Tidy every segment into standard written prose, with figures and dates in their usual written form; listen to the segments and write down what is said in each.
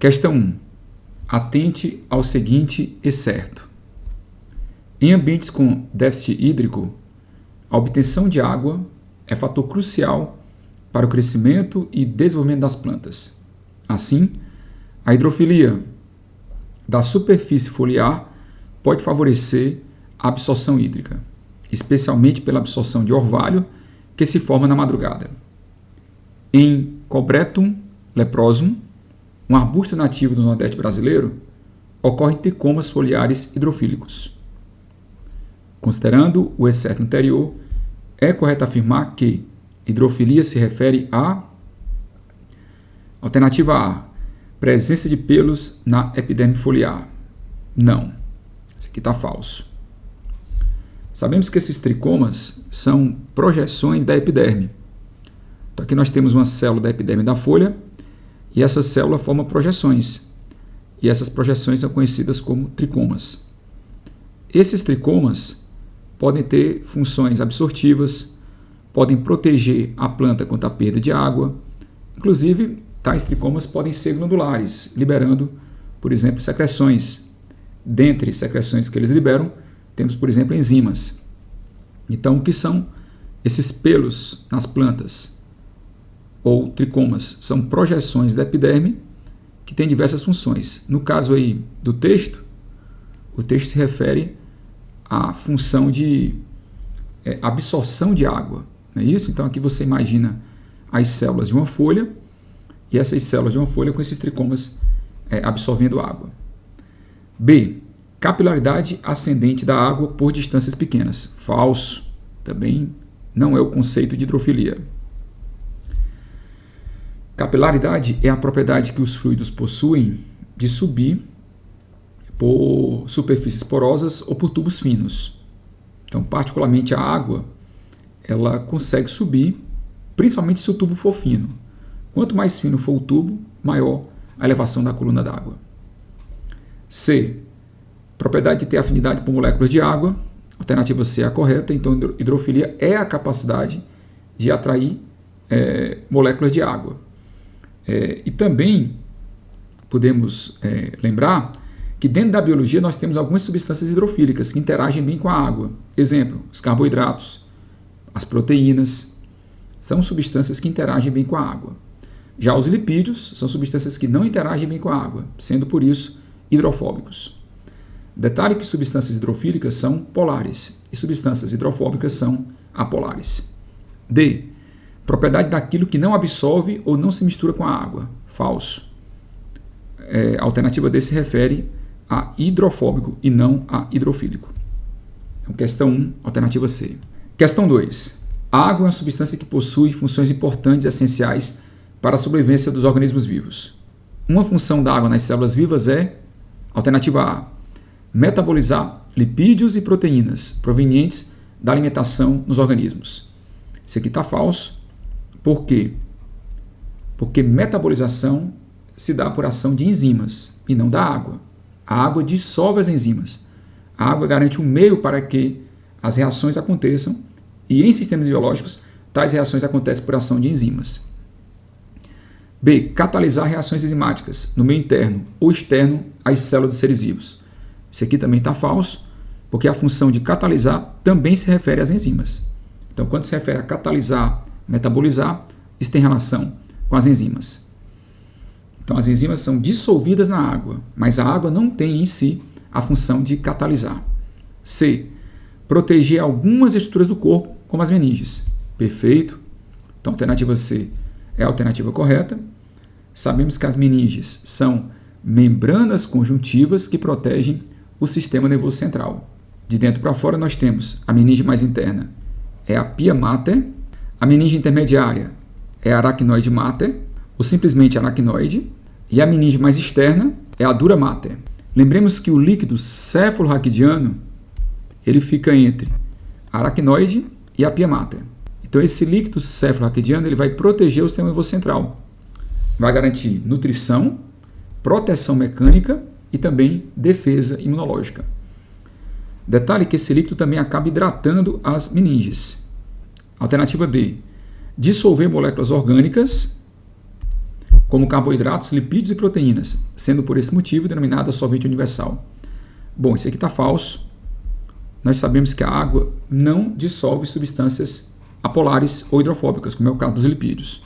Questão 1. Atente ao seguinte e certo. Em ambientes com déficit hídrico, a obtenção de água é fator crucial para o crescimento e desenvolvimento das plantas. Assim, a hidrofilia da superfície foliar pode favorecer a absorção hídrica, especialmente pela absorção de orvalho que se forma na madrugada. Em Cobretum leprosum, um arbusto nativo do Nordeste brasileiro, ocorrem tricomas foliares hidrofílicos. Considerando o excerto anterior, é correto afirmar que hidrofilia se refere à alternativa A, presença de pelos na epiderme foliar. Não, isso aqui está falso. Sabemos que esses tricomas são projeções da epiderme. Então aqui nós temos uma célula da epiderme da folha e essa célula forma projeções. E essas projeções são conhecidas como tricomas. Esses tricomas podem ter funções absortivas, podem proteger a planta contra a perda de água. Inclusive, tais tricomas podem ser glandulares, liberando, por exemplo, secreções. Dentre secreções que eles liberam, temos, por exemplo, enzimas. Então, o que são esses pelos nas plantas ou tricomas? São projeções da epiderme que têm diversas funções. No caso aí do texto, o texto se refere à função de absorção de água. Não é isso? Então, aqui você imagina as células de uma folha e essas células de uma folha com esses tricomas absorvendo água. B. Capilaridade ascendente da água por distâncias pequenas. Falso. Também não é o conceito de hidrofilia. Capilaridade é a propriedade que os fluidos possuem de subir por superfícies porosas ou por tubos finos. Então, particularmente a água, ela consegue subir, principalmente se o tubo for fino. Quanto mais fino for o tubo, maior a elevação da coluna d'água. C. Propriedade de ter afinidade por moléculas de água. Alternativa C é a correta. Então, hidrofilia é a capacidade de atrair moléculas de água. E também podemos lembrar que dentro da biologia nós temos algumas substâncias hidrofílicas que interagem bem com a água. Exemplo, os carboidratos, as proteínas, são substâncias que interagem bem com a água. Já os lipídios são substâncias que não interagem bem com a água, sendo por isso hidrofóbicos. Detalhe que substâncias hidrofílicas são polares e substâncias hidrofóbicas são apolares. D. Propriedade daquilo que não absorve ou não se mistura com a água. Falso. A alternativa D se refere a hidrofóbico e não a hidrofílico. Então, questão 1, alternativa C. Questão 2. A água é uma substância que possui funções importantes e essenciais para a sobrevivência dos organismos vivos. Uma função da água nas células vivas é, alternativa A, metabolizar lipídios e proteínas provenientes da alimentação nos organismos. Isso aqui está falso. Por quê? Porque metabolização se dá por ação de enzimas e não da água. A água dissolve as enzimas. A água garante um meio para que as reações aconteçam e em sistemas biológicos tais reações acontecem por ação de enzimas. B. Catalisar reações enzimáticas no meio interno ou externo às células dos seres vivos. Isso aqui também está falso, porque a função de catalisar também se refere às enzimas. Então, quando se refere a catalisar, metabolizar, isso tem relação com as enzimas. Então, as enzimas são dissolvidas na água, mas a água não tem em si a função de catalisar. C. Proteger algumas estruturas do corpo, como as meninges. Perfeito. Então, a alternativa C é a alternativa correta. Sabemos que as meninges são membranas conjuntivas que protegem o sistema nervoso central. De dentro para fora, nós temos a meninge mais interna, é a pia mater. A meninge intermediária é a aracnoide mater, ou simplesmente aracnoide. E a meninge mais externa é a dura mater. Lembremos que o líquido cefalorraquidiano ele fica entre a aracnoide e a pia mater. Então, esse líquido cefalorraquidiano ele vai proteger o sistema nervoso central. Vai garantir nutrição, proteção mecânica e também defesa imunológica. Detalhe que esse líquido também acaba hidratando as meninges. Alternativa D. Dissolver moléculas orgânicas como carboidratos, lipídios e proteínas, sendo por esse motivo denominada solvente universal. Bom, isso aqui está falso. Nós sabemos que a água não dissolve substâncias apolares ou hidrofóbicas, como é o caso dos lipídios.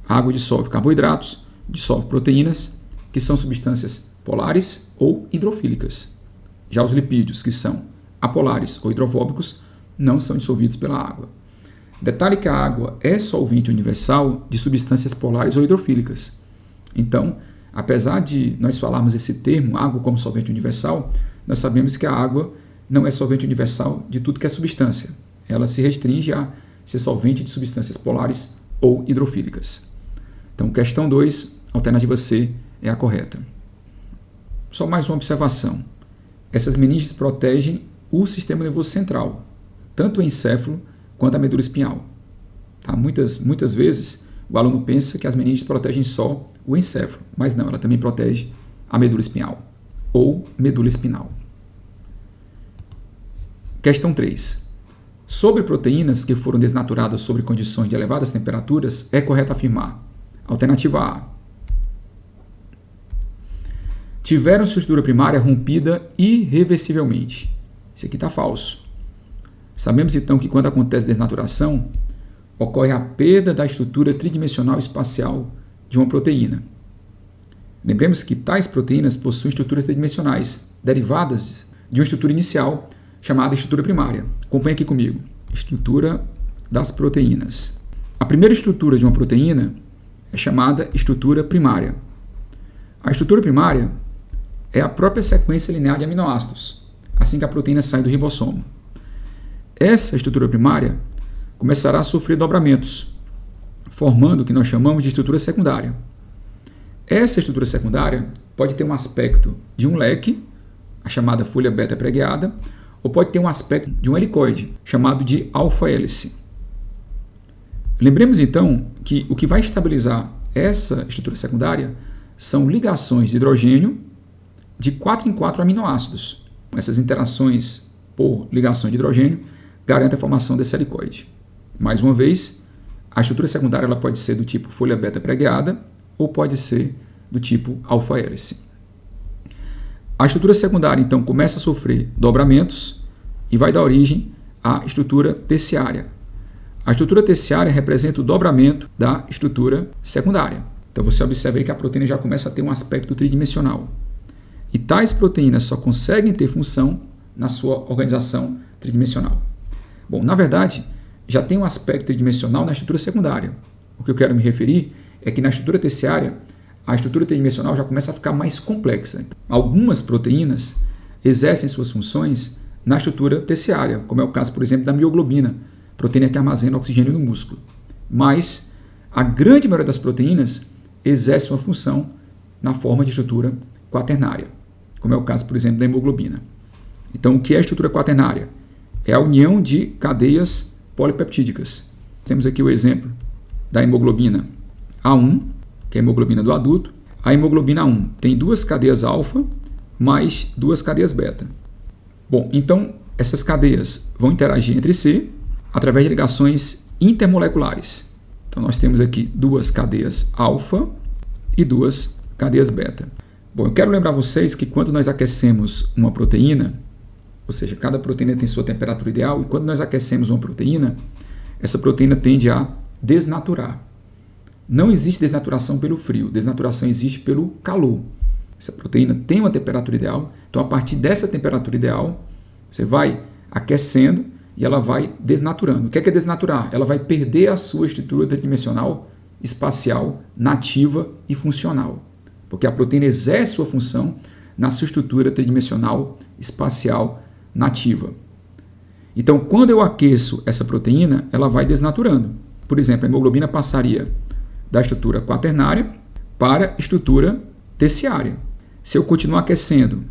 A água dissolve carboidratos, dissolve proteínas, que são substâncias polares ou hidrofílicas. Já os lipídios, que são apolares ou hidrofóbicos, não são dissolvidos pela água. Detalhe que a água é solvente universal de substâncias polares ou hidrofílicas. Então, apesar de nós falarmos esse termo, água como solvente universal, nós sabemos que a água não é solvente universal de tudo que é substância. Ela se restringe a ser solvente de substâncias polares ou hidrofílicas. Então, questão 2, alternativa C é a correta. Só mais uma observação. Essas meninges protegem o sistema nervoso central, tanto o encéfalo quanto a medula espinhal. Tá? Muitas vezes o aluno pensa que as meninges protegem só o encéfalo, mas não, ela também protege a medula espinhal ou medula espinal. Questão 3. Sobre proteínas que foram desnaturadas sob condições de elevadas temperaturas, é correto afirmar. Alternativa A. Tiveram sua estrutura primária rompida irreversivelmente. Isso aqui está falso. Sabemos então que quando acontece desnaturação, ocorre a perda da estrutura tridimensional espacial de uma proteína. Lembremos que tais proteínas possuem estruturas tridimensionais, derivadas de uma estrutura inicial chamada estrutura primária. Acompanhe aqui comigo. Estrutura das proteínas. A primeira estrutura de uma proteína é chamada estrutura primária. A estrutura primária é a própria sequência linear de aminoácidos, assim que a proteína sai do ribossomo. Essa estrutura primária começará a sofrer dobramentos, formando o que nós chamamos de estrutura secundária. Essa estrutura secundária pode ter um aspecto de um leque, a chamada folha beta pregueada, ou pode ter um aspecto de um helicoide, chamado de alfa-hélice. Lembremos então que o que vai estabilizar essa estrutura secundária são ligações de hidrogênio de 4 em 4 aminoácidos. Essas interações por ligações de hidrogênio garantem a formação desse helicoide. Mais uma vez, a estrutura secundária ela pode ser do tipo folha beta pregueada ou pode ser do tipo alfa-hélice. A estrutura secundária, então, começa a sofrer dobramentos e vai dar origem à estrutura terciária. A estrutura terciária representa o dobramento da estrutura secundária. Então, você observa aí que a proteína já começa a ter um aspecto tridimensional. E tais proteínas só conseguem ter função na sua organização tridimensional. Bom, na verdade, já tem um aspecto tridimensional na estrutura secundária. O que eu quero me referir é que na estrutura terciária, a estrutura tridimensional já começa a ficar mais complexa. Algumas proteínas exercem suas funções na estrutura terciária, como é o caso, por exemplo, da mioglobina, proteína que armazena oxigênio no músculo. Mas a grande maioria das proteínas exerce uma função na forma de estrutura quaternária, como é o caso, por exemplo, da hemoglobina. Então, o que é a estrutura quaternária? É a união de cadeias polipeptídicas. Temos aqui o exemplo da hemoglobina A1, que é a hemoglobina do adulto. A hemoglobina A1 tem 2 cadeias alfa mais 2 cadeias beta. Bom, então essas cadeias vão interagir entre si através de ligações intermoleculares. Então nós temos aqui 2 cadeias alfa e 2 cadeias beta. Bom, eu quero lembrar vocês que quando nós aquecemos uma proteína, ou seja, cada proteína tem sua temperatura ideal, e quando nós aquecemos uma proteína, essa proteína tende a desnaturar. Não existe desnaturação pelo frio, desnaturação existe pelo calor. Essa proteína tem uma temperatura ideal, então a partir dessa temperatura ideal, você vai aquecendo e ela vai desnaturando. O que é desnaturar? Ela vai perder a sua estrutura tridimensional, espacial, nativa e funcional. Porque a proteína exerce sua função na sua estrutura tridimensional, espacial, nativa. Então, quando eu aqueço essa proteína, ela vai desnaturando. Por exemplo, a hemoglobina passaria da estrutura quaternária para a estrutura terciária. Se eu continuar aquecendo,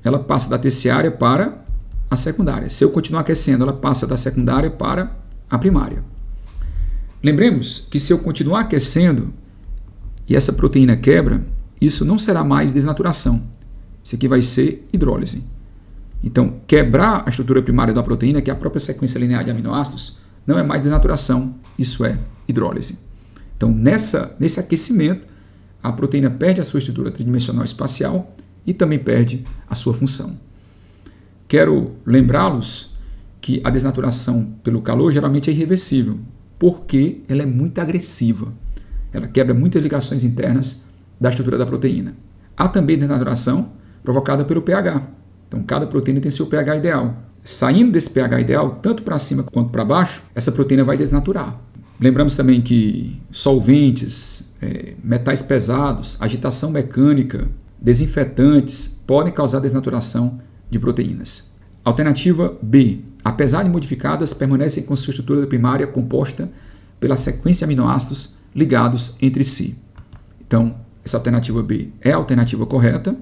ela passa da terciária para a secundária. Se eu continuar aquecendo, ela passa da secundária para a primária. Lembremos que se eu continuar aquecendo e essa proteína quebra, isso não será mais desnaturação. Isso aqui vai ser hidrólise. Então, quebrar a estrutura primária da proteína, que é a própria sequência linear de aminoácidos, não é mais desnaturação, isso é hidrólise. Então, nesse aquecimento, a proteína perde a sua estrutura tridimensional espacial e também perde a sua função. Quero lembrá-los que a desnaturação pelo calor geralmente é irreversível, porque ela é muito agressiva. Ela quebra muitas ligações internas da estrutura da proteína. Há também desnaturação provocada pelo pH. Então, cada proteína tem seu pH ideal. Saindo desse pH ideal, tanto para cima quanto para baixo, essa proteína vai desnaturar. Lembramos também que solventes, metais pesados, agitação mecânica, desinfetantes podem causar desnaturação de proteínas. Alternativa B. Apesar de modificadas, permanecem com sua estrutura primária composta pela sequência de aminoácidos ligados entre si. Então, essa alternativa B é a alternativa correta.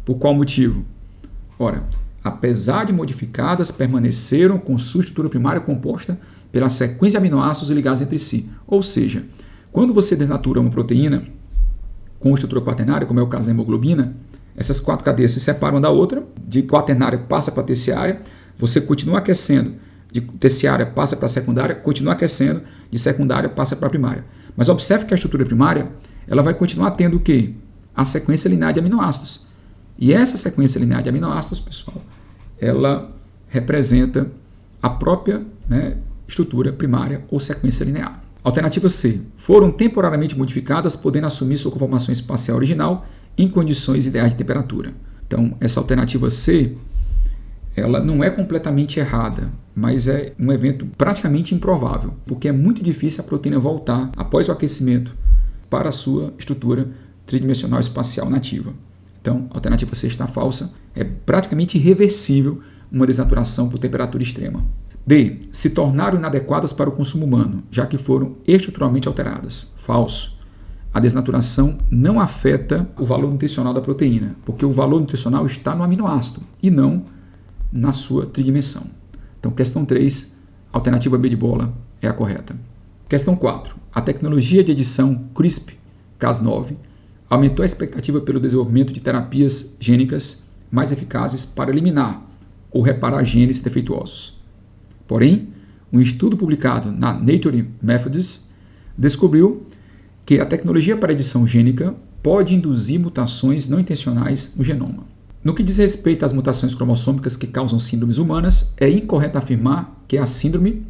Por qual motivo? Ora, apesar de modificadas, permaneceram com sua estrutura primária composta pela sequência de aminoácidos ligados entre si. Ou seja, quando você desnatura uma proteína com estrutura quaternária, como é o caso da hemoglobina, essas 4 cadeias se separam da outra, de quaternária passa para terciária, você continua aquecendo, de terciária passa para secundária, continua aquecendo, de secundária passa para primária. Mas observe que a estrutura primária ela vai continuar tendo o quê? A sequência linear de aminoácidos. E essa sequência linear de aminoácidos, pessoal, ela representa a própria estrutura primária ou sequência linear. Alternativa C. Foram temporariamente modificadas, podendo assumir sua conformação espacial original em condições ideais de temperatura. Então, essa alternativa C, ela não é completamente errada, mas é um evento praticamente improvável, porque é muito difícil a proteína voltar, após o aquecimento, para a sua estrutura tridimensional espacial nativa. Então, a alternativa C está falsa. É praticamente irreversível uma desnaturação por temperatura extrema. D. Se tornaram inadequadas para o consumo humano, já que foram estruturalmente alteradas. Falso. A desnaturação não afeta o valor nutricional da proteína, porque o valor nutricional está no aminoácido e não na sua tridimensão. Então, questão 3, alternativa B de bola é a correta. Questão 4. A tecnologia de edição CRISPR-Cas9 aumentou a expectativa pelo desenvolvimento de terapias gênicas mais eficazes para eliminar ou reparar genes defeituosos. Porém, um estudo publicado na Nature Methods descobriu que a tecnologia para edição gênica pode induzir mutações não intencionais no genoma. No que diz respeito às mutações cromossômicas que causam síndromes humanas, é incorreto afirmar que a síndrome,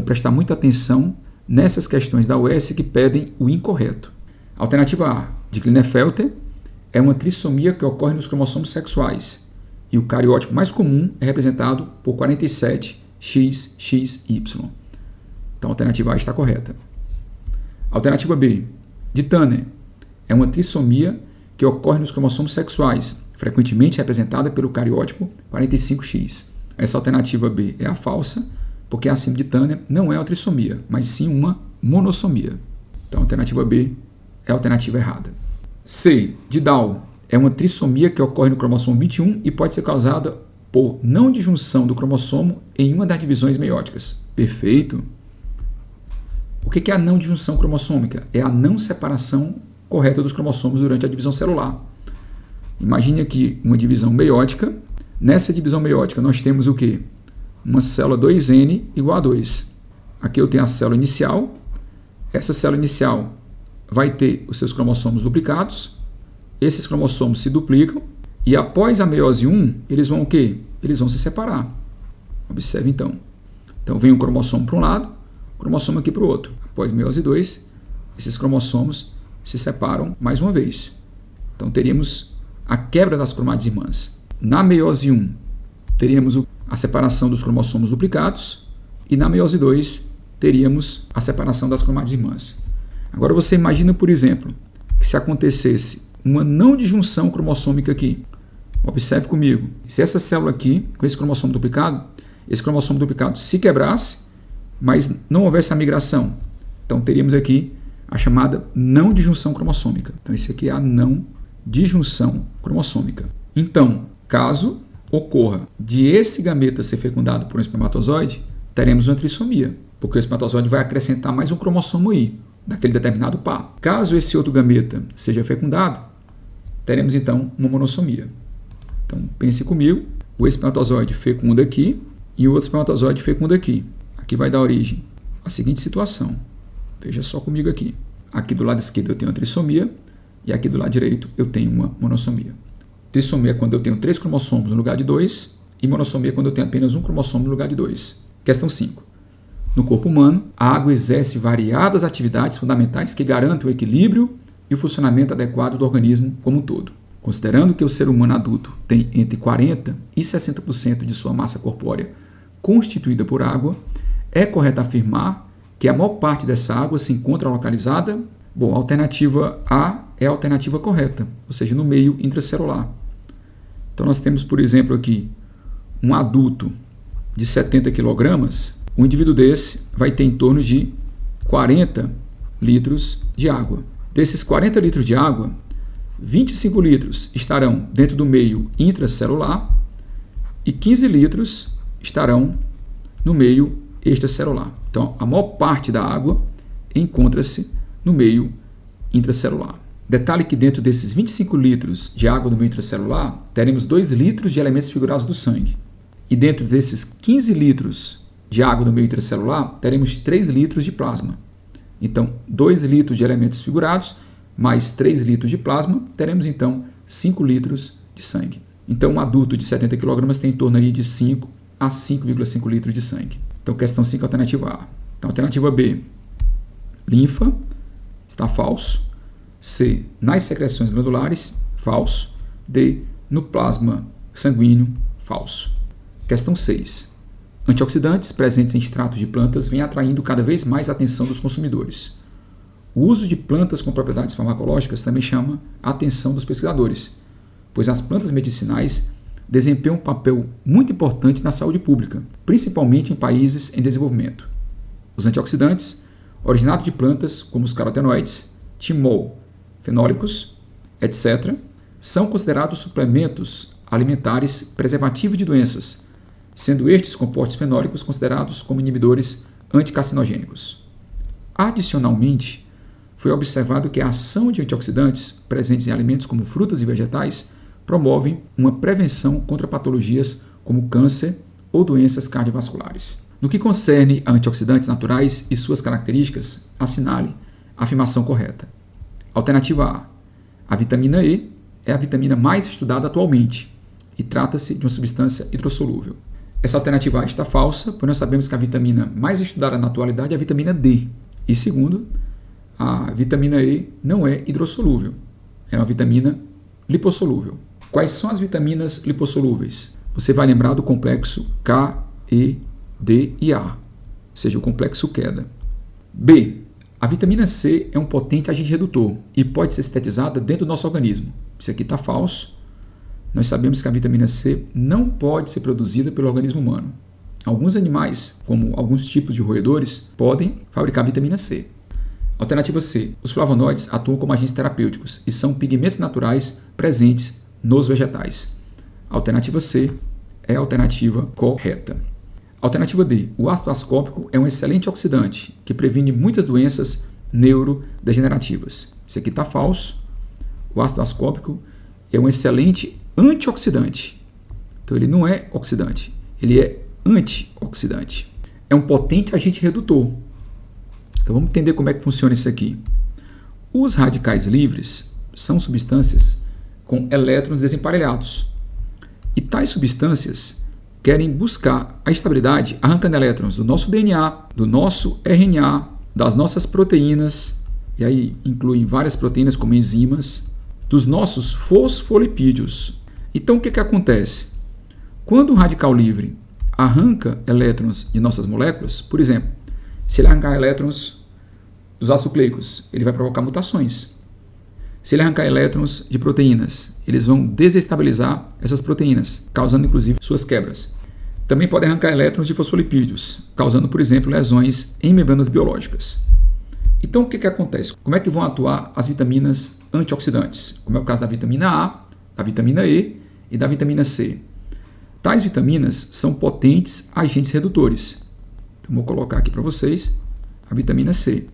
prestar muita atenção nessas questões da UES que pedem o incorreto. A alternativa A, de Klinefelter, é uma trissomia que ocorre nos cromossomos sexuais, e o cariótipo mais comum é representado por 47XXY. Então a alternativa A está correta. A alternativa B, de Tanner, é uma trissomia que ocorre nos cromossomos sexuais, frequentemente representada pelo cariótipo 45X. Essa alternativa B é a falsa, porque a síndrome de Tanner não é uma trissomia, mas sim uma monossomia. Então a alternativa B é a alternativa errada. C, de Down, é uma trissomia que ocorre no cromossomo 21 e pode ser causada por não disjunção do cromossomo em uma das divisões meióticas. Perfeito. O que é a não disjunção cromossômica? É a não separação correta dos cromossomos durante a divisão celular. Imagine aqui uma divisão meiótica. Nessa divisão meiótica nós temos o quê? Uma célula 2N igual a 2. Aqui eu tenho a célula inicial. Essa célula inicial vai ter os seus cromossomos duplicados. Esses cromossomos se duplicam e após a meiose 1, eles vão o quê? Eles vão se separar. Observe então. Então vem um cromossomo para um lado, cromossomo aqui para o outro. Após meiose 2, esses cromossomos se separam mais uma vez. Então teríamos a quebra das cromátides irmãs. Na meiose 1, teríamos a separação dos cromossomos duplicados e na meiose 2, teríamos a separação das cromátides irmãs. Agora você imagina, por exemplo, que se acontecesse uma não disjunção cromossômica aqui. Observe comigo. Se essa célula aqui, com esse cromossomo duplicado se quebrasse, mas não houvesse a migração, então teríamos aqui a chamada não disjunção cromossômica. Então, esse aqui é a não disjunção cromossômica. Então, caso ocorra de esse gameta ser fecundado por um espermatozoide, teremos uma trissomia, porque o espermatozoide vai acrescentar mais um cromossomo aí, daquele determinado par. Caso esse outro gameta seja fecundado, teremos então uma monossomia. Então, pense comigo, o espermatozoide fecunda aqui e o outro espermatozoide fecunda aqui. Aqui vai dar origem à seguinte situação. Veja só comigo aqui. Aqui do lado esquerdo eu tenho a trissomia, e aqui do lado direito eu tenho uma monossomia. Trissomia é quando eu tenho 3 cromossomos no lugar de 2, e monossomia é quando eu tenho apenas um cromossomo no lugar de 2. Questão 5. No corpo humano, a água exerce variadas atividades fundamentais que garantem o equilíbrio e o funcionamento adequado do organismo como um todo. Considerando que o ser humano adulto tem entre 40% e 60% de sua massa corpórea constituída por água, é correto afirmar que a maior parte dessa água se encontra localizada? Bom, a alternativa A é a alternativa correta, ou seja, no meio intracelular. Então nós temos, por exemplo, aqui um adulto de 70 kg, um indivíduo desse vai ter em torno de 40 litros de água. Desses 40 litros de água, 25 litros estarão dentro do meio intracelular e 15 litros estarão no meio extracelular. Então, a maior parte da água encontra-se no meio intracelular. Detalhe que dentro desses 25 litros de água no meio intracelular, teremos 2 litros de elementos figurados do sangue. E dentro desses 15 litros de água no meio intracelular, teremos 3 litros de plasma. Então, 2 litros de elementos figurados, mais 3 litros de plasma, teremos então 5 litros de sangue. Então, um adulto de 70 kg tem em torno aí de 5 a 5,5 litros de sangue. Então, questão 5, alternativa A. Então, alternativa B, linfa, está falso. C, nas secreções glandulares, falso. D, no plasma sanguíneo, falso. Questão 6. Antioxidantes presentes em extratos de plantas vêm atraindo cada vez mais a atenção dos consumidores. O uso de plantas com propriedades farmacológicas também chama a atenção dos pesquisadores, pois as plantas medicinais desempenham um papel muito importante na saúde pública, principalmente em países em desenvolvimento. Os antioxidantes, originados de plantas como os carotenoides, timol, fenólicos, etc., são considerados suplementos alimentares preservativos de doenças, sendo estes compostos fenólicos considerados como inibidores anticarcinogênicos. Adicionalmente, foi observado que a ação de antioxidantes presentes em alimentos como frutas e vegetais promovem uma prevenção contra patologias como câncer ou doenças cardiovasculares. No que concerne a antioxidantes naturais e suas características, assinale a afirmação correta. Alternativa A. A vitamina E é a vitamina mais estudada atualmente e trata-se de uma substância hidrossolúvel. Essa alternativa A está falsa, pois nós sabemos que a vitamina mais estudada na atualidade é a vitamina D. E segundo, a vitamina E não é hidrossolúvel, é uma vitamina lipossolúvel. Quais são as vitaminas lipossolúveis? Você vai lembrar do complexo K, E, D e A, ou seja, o complexo queda. B. A vitamina C é um potente agente redutor e pode ser sintetizada dentro do nosso organismo. Isso aqui está falso. Nós sabemos que a vitamina C não pode ser produzida pelo organismo humano. Alguns animais, como alguns tipos de roedores, podem fabricar vitamina C. Alternativa C. Os flavonoides atuam como agentes terapêuticos e são pigmentos naturais presentes nos vegetais. Alternativa C é a alternativa correta. Alternativa D. O ácido ascórbico é um excelente oxidante que previne muitas doenças neurodegenerativas. Isso aqui está falso. O ácido ascórbico é um excelente antioxidante. Então ele não é oxidante, ele é antioxidante. É um potente agente redutor. Então vamos entender como é que funciona isso aqui. Os radicais livres são substâncias com elétrons desemparelhados. E tais substâncias querem buscar a estabilidade arrancando elétrons do nosso DNA, do nosso RNA, das nossas proteínas, e aí incluem várias proteínas como enzimas, dos nossos fosfolipídios. Então o que acontece? Quando um radical livre arranca elétrons de nossas moléculas, por exemplo, se ele arrancar elétrons dos ácidos nucleicos, ele vai provocar mutações. Se ele arrancar elétrons de proteínas, eles vão desestabilizar essas proteínas, causando inclusive suas quebras. Também pode arrancar elétrons de fosfolipídios, causando, por exemplo, lesões em membranas biológicas. Então, o que acontece? Como é que vão atuar as vitaminas antioxidantes? Como é o caso da vitamina A, da vitamina E e da vitamina C. Tais vitaminas são potentes agentes redutores. Então, vou colocar aqui para vocês a vitamina C.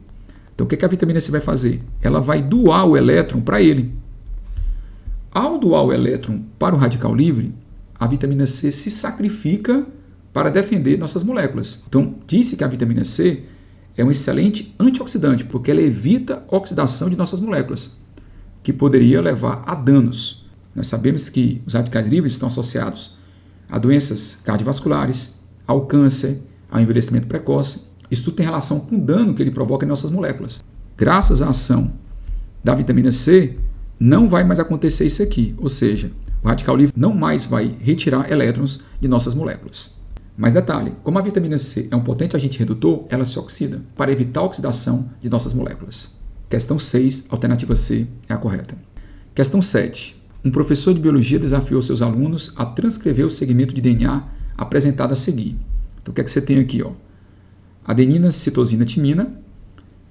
Então, o que a vitamina C vai fazer? Ela vai doar o elétron para ele. Ao doar o elétron para o radical livre, a vitamina C se sacrifica para defender nossas moléculas. Então, disse que a vitamina C é um excelente antioxidante, porque ela evita a oxidação de nossas moléculas, que poderia levar a danos. Nós sabemos que os radicais livres estão associados a doenças cardiovasculares, ao câncer, ao envelhecimento precoce. Isso tudo tem relação com o dano que ele provoca em nossas moléculas. Graças à ação da vitamina C, não vai mais acontecer isso aqui, ou seja, o radical livre não mais vai retirar elétrons de nossas moléculas. Mas detalhe, como a vitamina C é um potente agente redutor, ela se oxida para evitar a oxidação de nossas moléculas. Questão 6, alternativa C é a correta. Questão 7. Um professor de biologia desafiou seus alunos a transcrever o segmento de DNA apresentado a seguir. Então o que é que você tem aqui? Adenina, citosina, timina,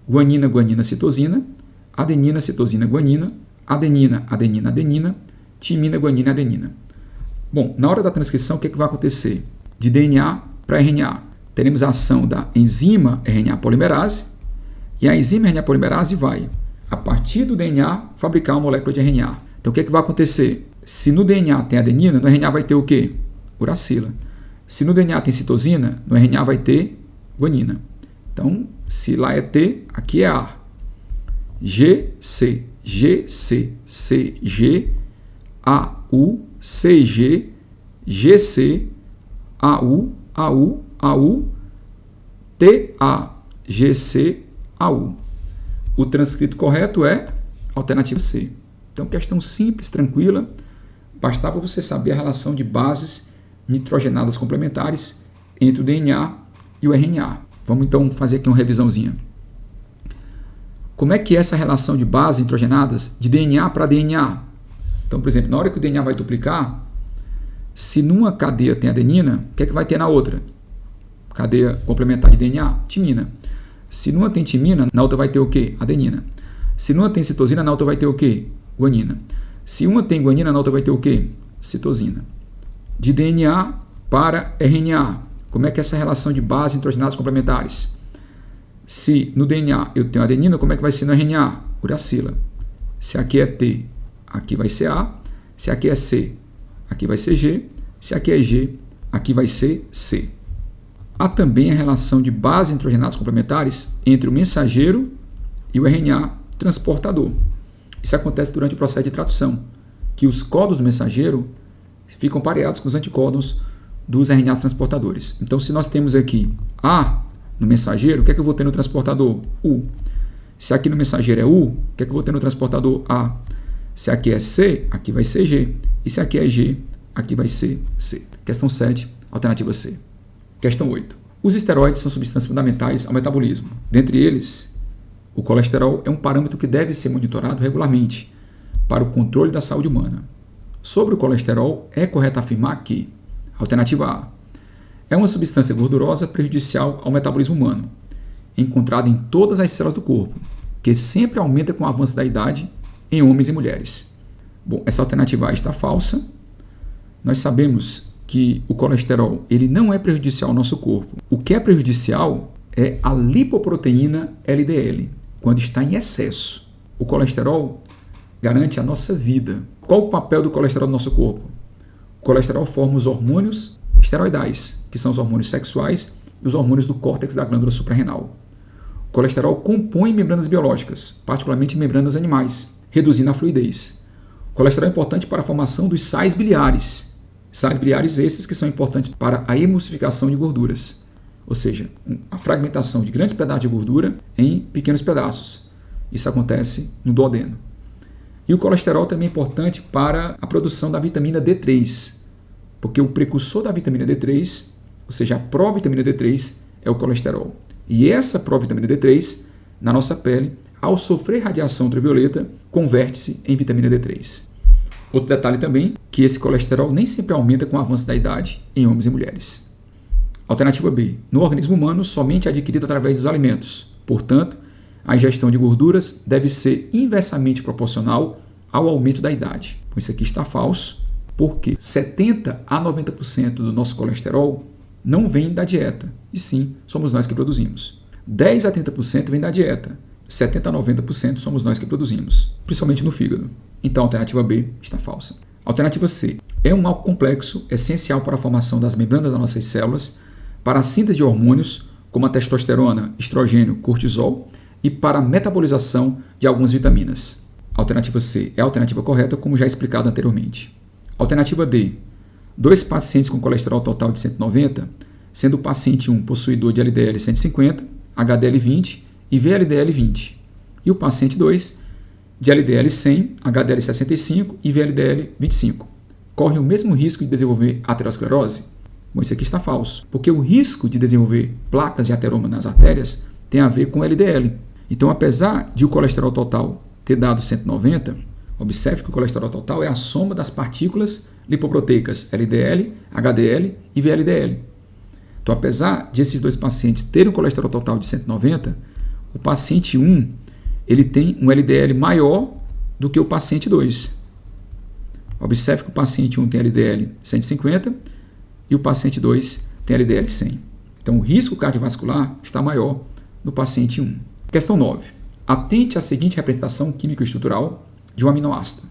guanina, guanina, citosina, adenina, citosina, guanina, adenina, adenina, adenina, timina, guanina, adenina. Bom, na hora da transcrição, o que é que vai acontecer? De DNA para RNA, teremos a ação da enzima RNA polimerase, e a enzima RNA polimerase vai, a partir do DNA, fabricar uma molécula de RNA. Então, o que é que vai acontecer? Se no DNA tem adenina, no RNA vai ter o quê? Uracila. Se no DNA tem citosina, no RNA vai ter guanina. Então, se lá é T, aqui é A. G, C, G, C, C, G, A, U, C, G, G, C, A, U, A, U, A, U, T, A, G, C, A, U. O transcrito correto é alternativa C. Então, questão simples, tranquila. Bastava você saber a relação de bases nitrogenadas complementares entre o DNA e o RNA. Vamos então fazer aqui uma revisãozinha. Como é que é essa relação de bases nitrogenadas de DNA para DNA? Então, por exemplo, na hora que o DNA vai duplicar, se numa cadeia tem adenina, o que é que vai ter na outra? Cadeia complementar de DNA? Timina. Se numa tem timina, na outra vai ter o quê? Adenina. Se numa tem citosina, na outra vai ter o quê? Guanina. Se uma tem guanina, na outra vai ter o quê? Citosina. De DNA para RNA, como é que é essa relação de bases nitrogenadas complementares? Se no DNA eu tenho adenina, como é que vai ser no RNA? Uracila. Se aqui é T, aqui vai ser A. Se aqui é C, aqui vai ser G. Se aqui é G, aqui vai ser C. Há também a relação de bases nitrogenadas complementares entre o mensageiro e o RNA transportador. Isso acontece durante o processo de tradução, que os códons do mensageiro ficam pareados com os anticódons dos RNAs transportadores. Então, se nós temos aqui A no mensageiro, o que é que eu vou ter no transportador? U. Se aqui no mensageiro é U, o que é que eu vou ter no transportador? A. Se aqui é C, aqui vai ser G. E se aqui é G, aqui vai ser C. Questão 7, alternativa C. Questão 8. Os esteroides são substâncias fundamentais ao metabolismo. Dentre eles, o colesterol é um parâmetro que deve ser monitorado regularmente para o controle da saúde humana. Sobre o colesterol, é correto afirmar que, alternativa A, é uma substância gordurosa prejudicial ao metabolismo humano, encontrada em todas as células do corpo, que sempre aumenta com o avanço da idade em homens e mulheres. Bom, essa alternativa A está falsa. Nós sabemos que o colesterol ele não é prejudicial ao nosso corpo. O que é prejudicial é a lipoproteína LDL, quando está em excesso. O colesterol garante a nossa vida. Qual o papel do colesterol no nosso corpo? O colesterol forma os hormônios esteroidais, que são os hormônios sexuais e os hormônios do córtex da glândula suprarrenal. O colesterol compõe membranas biológicas, particularmente membranas animais, reduzindo a fluidez. O colesterol é importante para a formação dos sais biliares. Sais biliares esses que são importantes para a emulsificação de gorduras, ou seja, a fragmentação de grandes pedaços de gordura em pequenos pedaços. Isso acontece no duodeno. E o colesterol também é importante para a produção da vitamina D3, porque o precursor da vitamina D3, ou seja, a provitamina D3, é o colesterol. E essa provitamina D3, na nossa pele, ao sofrer radiação ultravioleta, converte-se em vitamina D3. Outro detalhe também, que esse colesterol nem sempre aumenta com o avanço da idade em homens e mulheres. Alternativa B. No organismo humano, somente é adquirido através dos alimentos. Portanto, a ingestão de gorduras deve ser inversamente proporcional ao aumento da idade. Isso aqui está falso, porque 70% a 90% do nosso colesterol não vem da dieta, e sim, somos nós que produzimos. 10% a 30% vem da dieta, 70% a 90% somos nós que produzimos, principalmente no fígado. Então, a alternativa B está falsa. Alternativa C. É um álcool complexo essencial para a formação das membranas das nossas células, para a síntese de hormônios, como a testosterona, estrogênio, cortisol, e para a metabolização de algumas vitaminas. Alternativa C é a alternativa correta, como já explicado anteriormente. Alternativa D. 2 pacientes com colesterol total de 190, sendo o paciente 1 possuidor de LDL 150, HDL 20 e VLDL 20. E o paciente 2 de LDL 100, HDL 65 e VLDL 25. Corre o mesmo risco de desenvolver aterosclerose? Bom, isso aqui está falso, porque o risco de desenvolver placas de ateroma nas artérias tem a ver com LDL. Então, apesar de o colesterol total ter dado 190, observe que o colesterol total é a soma das partículas lipoproteicas LDL, HDL e VLDL. Então, apesar de esses dois pacientes terem um colesterol total de 190, o paciente 1 ele tem um LDL maior do que o paciente 2. Observe que o paciente 1 tem LDL 150 e o paciente 2 tem LDL 100. Então, o risco cardiovascular está maior no paciente 1. Questão 9. Atente à seguinte representação químico-estrutural de um aminoácido.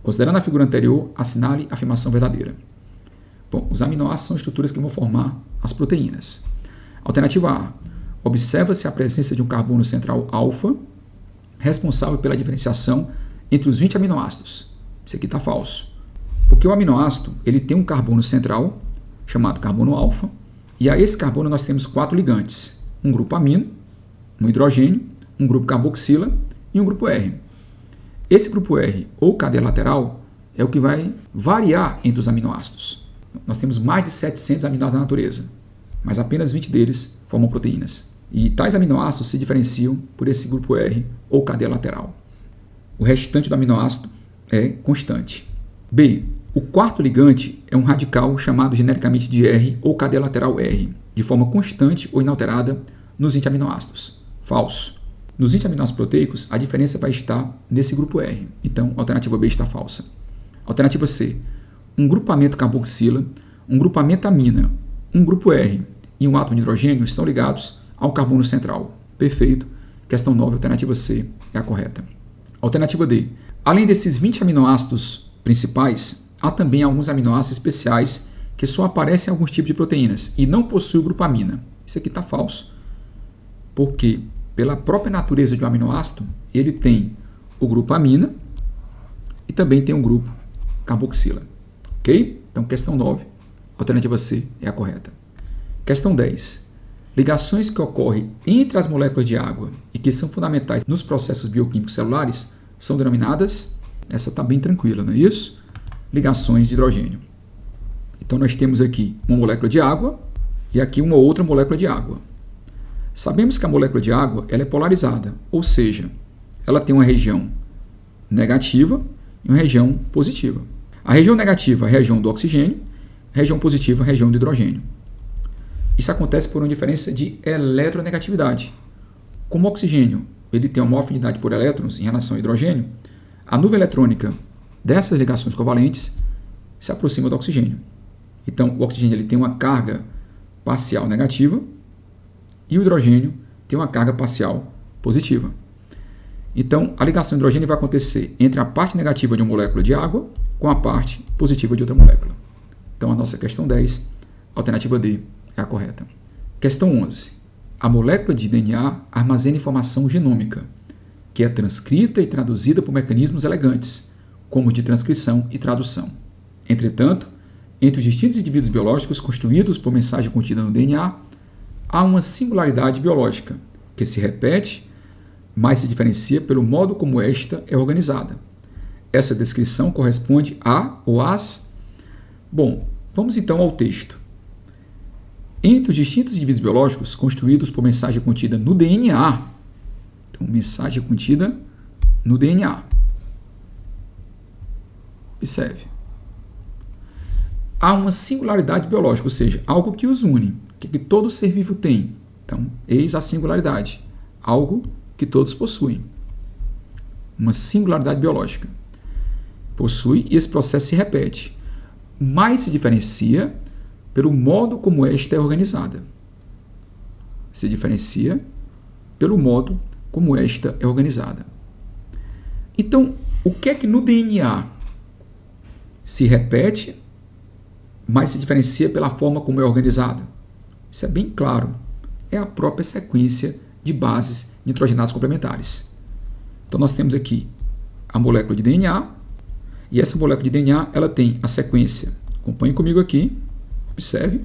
Considerando a figura anterior, assinale a afirmação verdadeira. Bom, os aminoácidos são estruturas que vão formar as proteínas. Alternativa A. Observa-se a presença de um carbono central alfa, responsável pela diferenciação entre os 20 aminoácidos. Isso aqui está falso. Porque o aminoácido ele tem um carbono central, chamado carbono alfa, e a esse carbono nós temos 4 ligantes. Um grupo amino, um hidrogênio, um grupo carboxila e um grupo R. Esse grupo R, ou cadeia lateral, é o que vai variar entre os aminoácidos. Nós temos mais de 700 aminoácidos na natureza, mas apenas 20 deles formam proteínas. E tais aminoácidos se diferenciam por esse grupo R, ou cadeia lateral. O restante do aminoácido é constante. B. O quarto ligante é um radical chamado genericamente de R, ou cadeia lateral R, de forma constante ou inalterada nos 20 aminoácidos. Falso. Nos 20 aminoácidos proteicos, a diferença vai estar nesse grupo R. Então, a alternativa B está falsa. Alternativa C. Um grupamento carboxila, um grupamento amina, um grupo R e um átomo de hidrogênio estão ligados ao carbono central. Perfeito. Questão 9, alternativa C é a correta. Alternativa D. Além desses 20 aminoácidos principais, há também alguns aminoácidos especiais que só aparecem em alguns tipos de proteínas e não possuem o grupo amina. Isso aqui está falso. Porque, pela própria natureza de um aminoácido, ele tem o grupo amina e também tem o grupo carboxila. Ok? Então, questão 9, alternativa C é a correta. Questão 10. Ligações que ocorrem entre as moléculas de água e que são fundamentais nos processos bioquímicos celulares são denominadas, essa está bem tranquila, não é isso? Ligações de hidrogênio. Então, nós temos aqui uma molécula de água e aqui uma outra molécula de água. Sabemos que a molécula de água ela é polarizada, ou seja, ela tem uma região negativa e uma região positiva. A região negativa é a região do oxigênio, a região positiva é a região do hidrogênio. Isso acontece por uma diferença de eletronegatividade. Como o oxigênio ele tem uma maior afinidade por elétrons em relação ao hidrogênio, a nuvem eletrônica dessas ligações covalentes se aproxima do oxigênio. Então, o oxigênio ele tem uma carga parcial negativa e o hidrogênio tem uma carga parcial positiva. Então, a ligação de hidrogênio vai acontecer entre a parte negativa de uma molécula de água com a parte positiva de outra molécula. Então, a nossa questão 10, alternativa D, é a correta. Questão 11. A molécula de DNA armazena informação genômica, que é transcrita e traduzida por mecanismos elegantes, como de transcrição e tradução. Entretanto, entre os distintos indivíduos biológicos constituídos por mensagem contida no DNA, há uma singularidade biológica, que se repete, mas se diferencia pelo modo como esta é organizada. Essa descrição corresponde a ou às... Bom, vamos então ao texto. Entre os distintos indivíduos biológicos constituídos por mensagem contida no DNA, então, mensagem contida no DNA. Observe. Há uma singularidade biológica, ou seja, algo que os une, que todo ser vivo tem. Então, eis a singularidade. Algo que todos possuem. Uma singularidade biológica. Possui e esse processo se repete, mas se diferencia pelo modo como esta é organizada. Se diferencia pelo modo como esta é organizada. Então, o que é que no DNA se repete, mas se diferencia pela forma como é organizada? Isso é bem claro. É a própria sequência de bases nitrogenadas complementares. Então, nós temos aqui a molécula de DNA, e essa molécula de DNA ela tem a sequência, acompanhe comigo aqui, observe,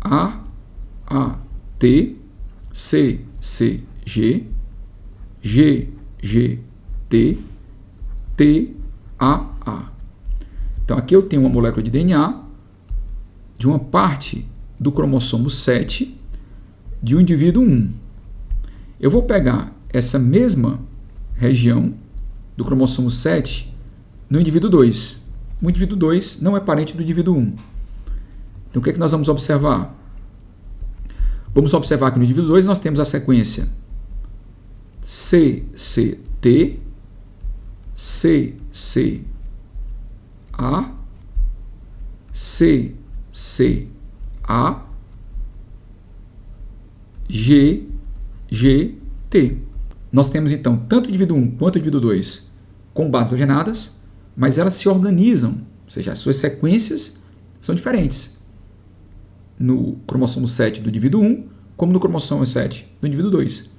A, T, C, G, G, T, T, A. Então aqui eu tenho uma molécula de DNA de uma parte do cromossomo 7 de um indivíduo 1. Eu vou pegar essa mesma região do cromossomo 7 no indivíduo 2. O indivíduo 2 não é parente do indivíduo 1. Então o que é que nós vamos observar? Vamos observar que no indivíduo 2 nós temos a sequência CCT, CCA, CCA, GGT. Nós temos então tanto o indivíduo 1 quanto o indivíduo 2 com bases hidrogenadas, mas elas se organizam, ou seja, as suas sequências são diferentes no cromossomo 7 do indivíduo 1, como no cromossomo 7 do indivíduo 2.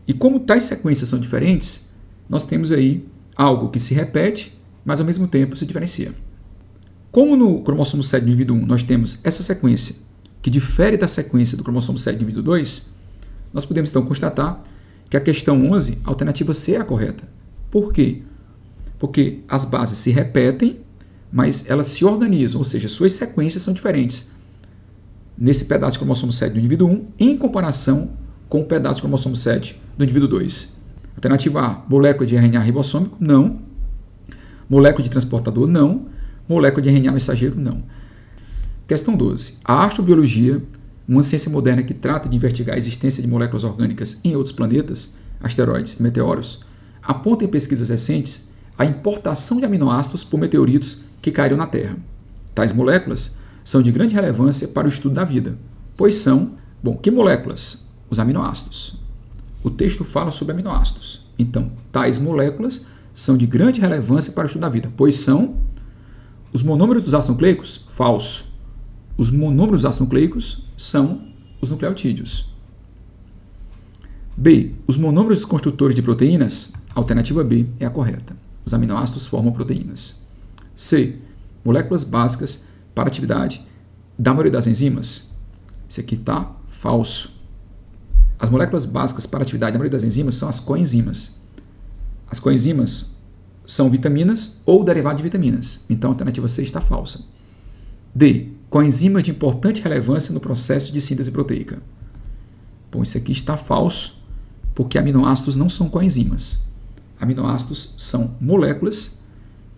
E como tais sequências são diferentes, nós temos aí algo que se repete, mas ao mesmo tempo se diferencia. Como no cromossomo 7 do indivíduo 1 nós temos essa sequência que difere da sequência do cromossomo 7 do indivíduo 2, nós podemos então constatar que a questão 11, a alternativa C é a correta. Por quê? Porque as bases se repetem, mas elas se organizam, ou seja, suas sequências são diferentes nesse pedaço de cromossomo 7 do indivíduo 1 em comparação com o pedaço de cromossomo 7 do indivíduo 2. Alternativa A, molécula de RNA ribossômico, não. Molécula de transportador, não. Molécula de RNA mensageiro, não. Questão 12. A astrobiologia, uma ciência moderna que trata de investigar a existência de moléculas orgânicas em outros planetas, asteroides e meteoros, aponta em pesquisas recentes a importação de aminoácidos por meteoritos que caíram na Terra. Tais moléculas são de grande relevância para o estudo da vida, pois são, que moléculas? Os aminoácidos. O texto fala sobre aminoácidos. Então, tais moléculas são de grande relevância para o estudo da vida, pois são os monômeros dos ácidos nucleicos? Falso. Os monômeros dos ácidos nucleicos são os nucleotídeos. B. Os monômeros dos construtores de proteínas? A alternativa B é a correta. Os aminoácidos formam proteínas. C. Moléculas básicas para a atividade da maioria das enzimas? Isso aqui está falso. As moléculas básicas para a atividade da maioria das enzimas são as coenzimas. As coenzimas são vitaminas ou derivados de vitaminas. Então a alternativa C está falsa. D. Coenzimas de importante relevância no processo de síntese proteica. Bom, isso aqui está falso, porque aminoácidos não são coenzimas. Aminoácidos são moléculas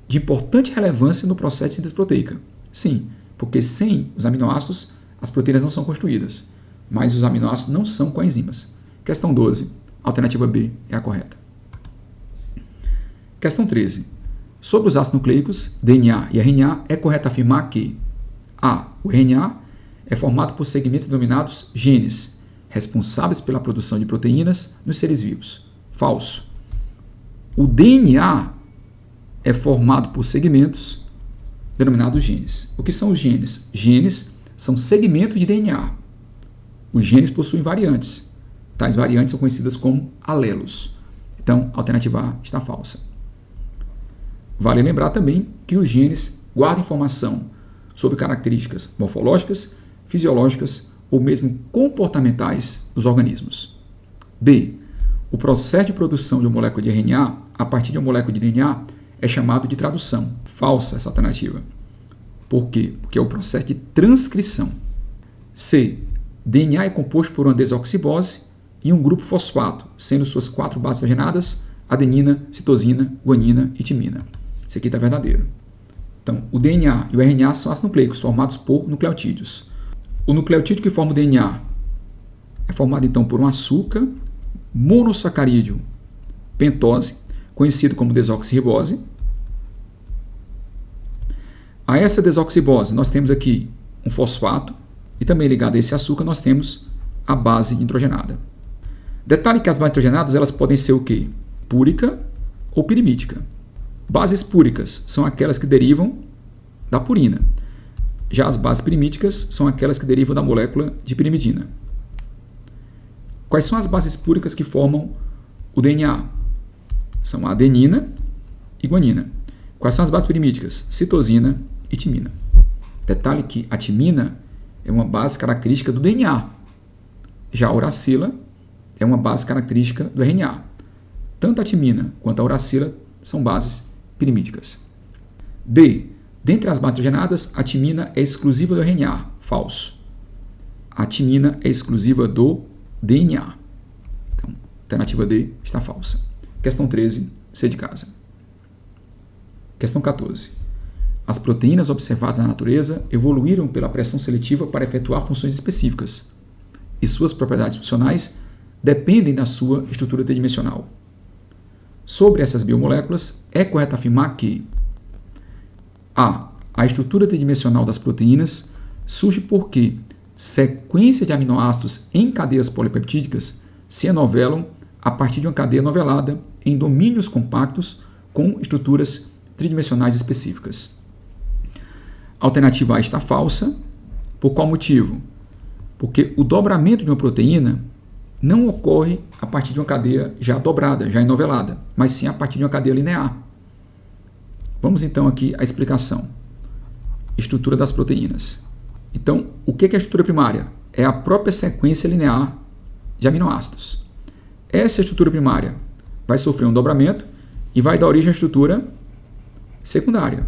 de importante relevância no processo de síntese proteica. Sim, porque sem os aminoácidos as proteínas não são construídas, mas os aminoácidos não são coenzimas. Questão 12, alternativa B é a correta. Questão 13. Sobre os ácidos nucleicos, DNA e RNA, é correto afirmar que A. O RNA é formado por segmentos denominados genes, responsáveis pela produção de proteínas nos seres vivos. Falso. O DNA é formado por segmentos denominados genes. O que são os genes? Genes são segmentos de DNA. Os genes possuem variantes. Tais variantes são conhecidas como alelos. Então, a alternativa A está falsa. Vale lembrar também que os genes guardam informação sobre características morfológicas, fisiológicas ou mesmo comportamentais dos organismos. B. O processo de produção de uma molécula de RNA a partir de uma molécula de DNA é chamado de tradução. Falsa essa alternativa. Por quê? Porque é o processo de transcrição. C. DNA é composto por uma desoxirribose e um grupo fosfato, sendo suas 4 bases hidrogenadas adenina, citosina, guanina e timina. Isso aqui está verdadeiro. Então, o DNA e o RNA são ácidos nucleicos formados por nucleotídeos. O nucleotídeo que forma o DNA é formado então por um açúcar monossacarídeo pentose, conhecido como desoxirribose. A essa desoxirribose nós temos aqui um fosfato e também ligado a esse açúcar nós temos a base hidrogenada. Detalhe que as bases hidrogenadas elas podem ser o quê? Púrica ou pirimídica. Bases púricas são aquelas que derivam da purina. Já as bases pirimídicas são aquelas que derivam da molécula de pirimidina. Quais são as bases púricas que formam o DNA. São a adenina e guanina. Quais são as bases pirimídicas? Citosina e timina. Detalhe que a timina é uma base característica do DNA. Já a uracila é uma base característica do RNA. Tanto a timina quanto a uracila são bases pirimídicas. D. Dentre as bases nitrogenadas, a timina é exclusiva do RNA. Falso. A timina é exclusiva do DNA. Então, alternativa D está falsa. Questão 13, C de casa. Questão 14. As proteínas observadas na natureza evoluíram pela pressão seletiva para efetuar funções específicas, e suas propriedades funcionais dependem da sua estrutura tridimensional. Sobre essas biomoléculas, é correto afirmar que a estrutura tridimensional das proteínas surge porque sequência de aminoácidos em cadeias polipeptídicas se enovelam a partir de uma cadeia novelada em domínios compactos com estruturas tridimensionais específicas. A alternativa A está falsa. Por qual motivo? Porque o dobramento de uma proteína não ocorre a partir de uma cadeia já dobrada, já enovelada, mas sim a partir de uma cadeia linear. Vamos então aqui à explicação. Estrutura das proteínas. Então, o que é a estrutura primária? É a própria sequência linear de aminoácidos. Essa estrutura primária vai sofrer um dobramento e vai dar origem à estrutura secundária.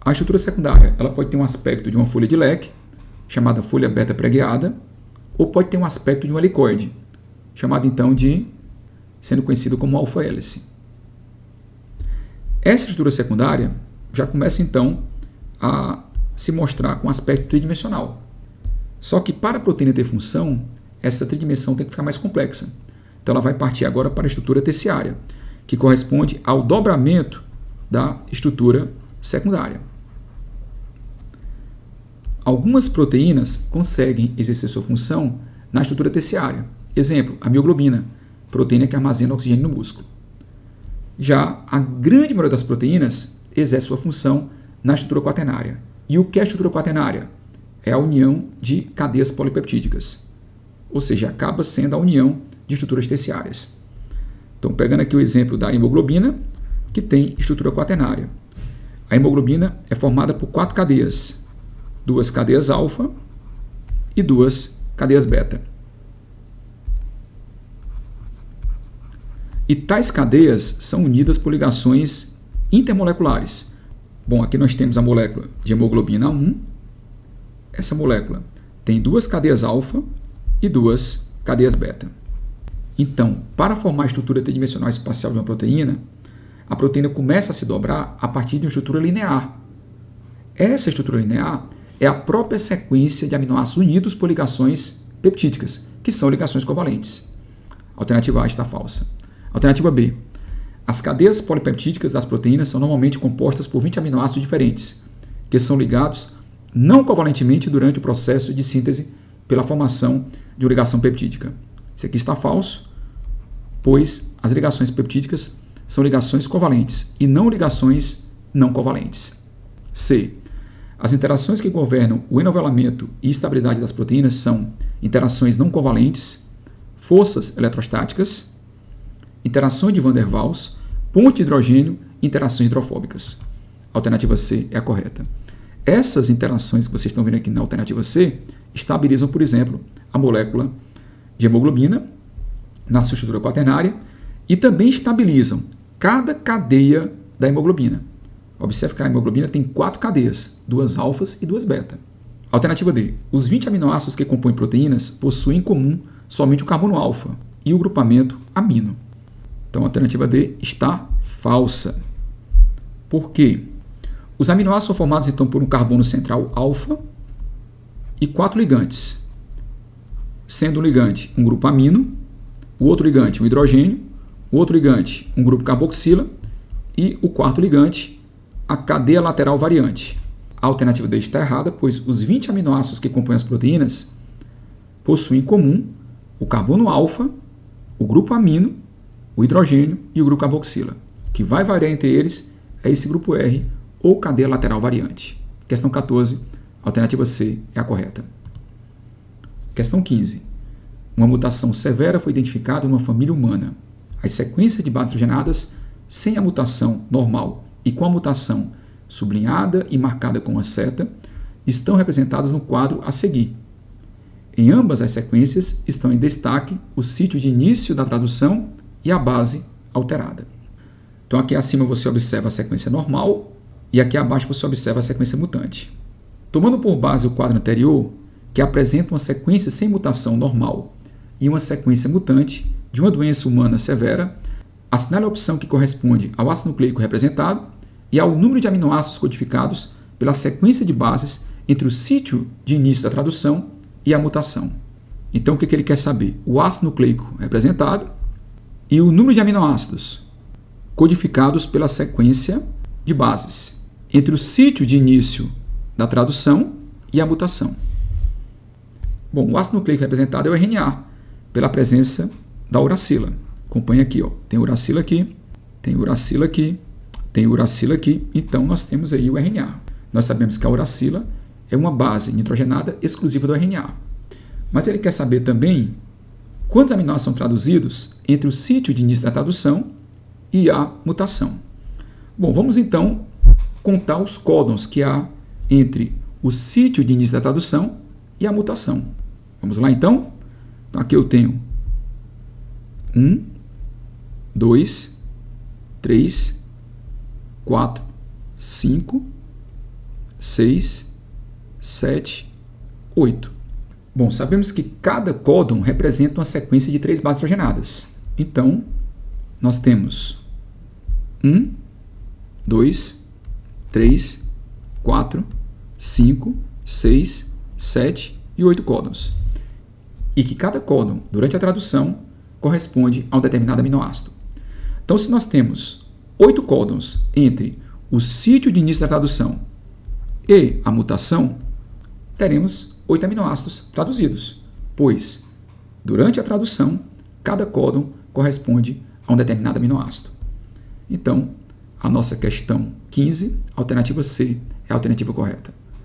A estrutura secundária ela pode ter um aspecto de uma folha de leque, chamada folha beta pregueada, ou pode ter um aspecto de um helicoide, chamado então sendo conhecido como alfa-hélice. Essa estrutura secundária já começa então a se mostrar com aspecto tridimensional. Só que para a proteína ter função, essa tridimensão tem que ficar mais complexa. Então ela vai partir agora para a estrutura terciária, que corresponde ao dobramento da estrutura secundária. Algumas proteínas conseguem exercer sua função na estrutura terciária. Exemplo, a mioglobina, proteína que armazena oxigênio no músculo. Já a grande maioria das proteínas exerce sua função na estrutura quaternária. E o que é a estrutura quaternária? É a união de cadeias polipeptídicas. Ou seja, acaba sendo a união de estruturas terciárias. Então, pegando aqui o exemplo da hemoglobina, que tem estrutura quaternária. A hemoglobina é formada por 4 cadeias. 2 cadeias alfa e 2 cadeias beta. E tais cadeias são unidas por ligações intermoleculares. Bom, aqui nós temos a molécula de hemoglobina 1. Essa molécula tem 2 cadeias alfa e 2 cadeias beta. Então, para formar a estrutura tridimensional espacial de uma proteína, a proteína começa a se dobrar a partir de uma estrutura linear. Essa estrutura linear é a própria sequência de aminoácidos unidos por ligações peptídicas, que são ligações covalentes. A alternativa A está falsa. Alternativa B. As cadeias polipeptídicas das proteínas são normalmente compostas por 20 aminoácidos diferentes, que são ligados não covalentemente durante o processo de síntese pela formação de uma ligação peptídica. Isso aqui está falso, pois as ligações peptídicas são ligações covalentes e não ligações não covalentes. C. As interações que governam o enovelamento e estabilidade das proteínas são interações não covalentes, forças eletrostáticas, interações de Van der Waals, ponte de hidrogênio e interações hidrofóbicas. A alternativa C é a correta. Essas interações que vocês estão vendo aqui na alternativa C estabilizam, por exemplo, a molécula de hemoglobina na sua estrutura quaternária e também estabilizam cada cadeia da hemoglobina. Observe que a hemoglobina tem 4 cadeias, 2 alfas e 2 beta. Alternativa D. Os 20 aminoácidos que compõem proteínas possuem em comum somente o carbono alfa e o grupamento amino. Então a alternativa D está falsa. Por quê? Os aminoácidos são formados então por um carbono central alfa e 4 ligantes, sendo um ligante um grupo amino, o outro ligante um hidrogênio, o outro ligante um grupo carboxila e o quarto ligante a cadeia lateral variante. A alternativa D está errada, pois os 20 aminoácidos que compõem as proteínas possuem em comum o carbono alfa, o grupo amino, o hidrogênio e o grupo carboxila. O que vai variar entre eles é esse grupo R ou cadeia lateral variante. Questão 14, alternativa C é a correta. Questão 15. Uma mutação severa foi identificada numa família humana. As sequências de bases nitrogenadas sem a mutação normal e com a mutação sublinhada e marcada com uma seta estão representadas no quadro a seguir. Em ambas as sequências estão em destaque o sítio de início da tradução e a base alterada. Então aqui acima você observa a sequência normal e aqui abaixo você observa a sequência mutante. Tomando por base o quadro anterior, que apresenta uma sequência sem mutação normal e uma sequência mutante de uma doença humana severa, assinale a opção que corresponde ao ácido nucleico representado e ao número de aminoácidos codificados pela sequência de bases entre o sítio de início da tradução e a mutação. Então, o que ele quer saber? O ácido nucleico representado e o número de aminoácidos codificados pela sequência de bases entre o sítio de início da tradução e a mutação. Bom, o ácido nucleico representado é o RNA, pela presença da uracila. Acompanha aqui, ó. Tem uracila aqui, tem uracila aqui, tem uracila aqui, então nós temos aí o RNA. Nós sabemos que a uracila é uma base nitrogenada exclusiva do RNA. Mas ele quer saber também quantos aminoácidos são traduzidos entre o sítio de início da tradução e a mutação. Bom, vamos então contar os códons que há entre o sítio de início da tradução e a mutação. Vamos lá então? Então aqui eu tenho 1, 2, 3, 4, 5, 6, 7, 8. Bom, sabemos que cada códon representa uma sequência de 3 bases nitrogenadas. Então, nós temos 1, 2, 3, 4, 5, 6, 7 e 8 códons. E que cada códon, durante a tradução, corresponde a um determinado aminoácido. Então, se nós temos 8 códons entre o sítio de início da tradução e a mutação, teremos 8 aminoácidos traduzidos, pois, durante a tradução, cada códon corresponde a um determinado aminoácido. Então, a nossa questão 15, alternativa C, é a alternativa correta.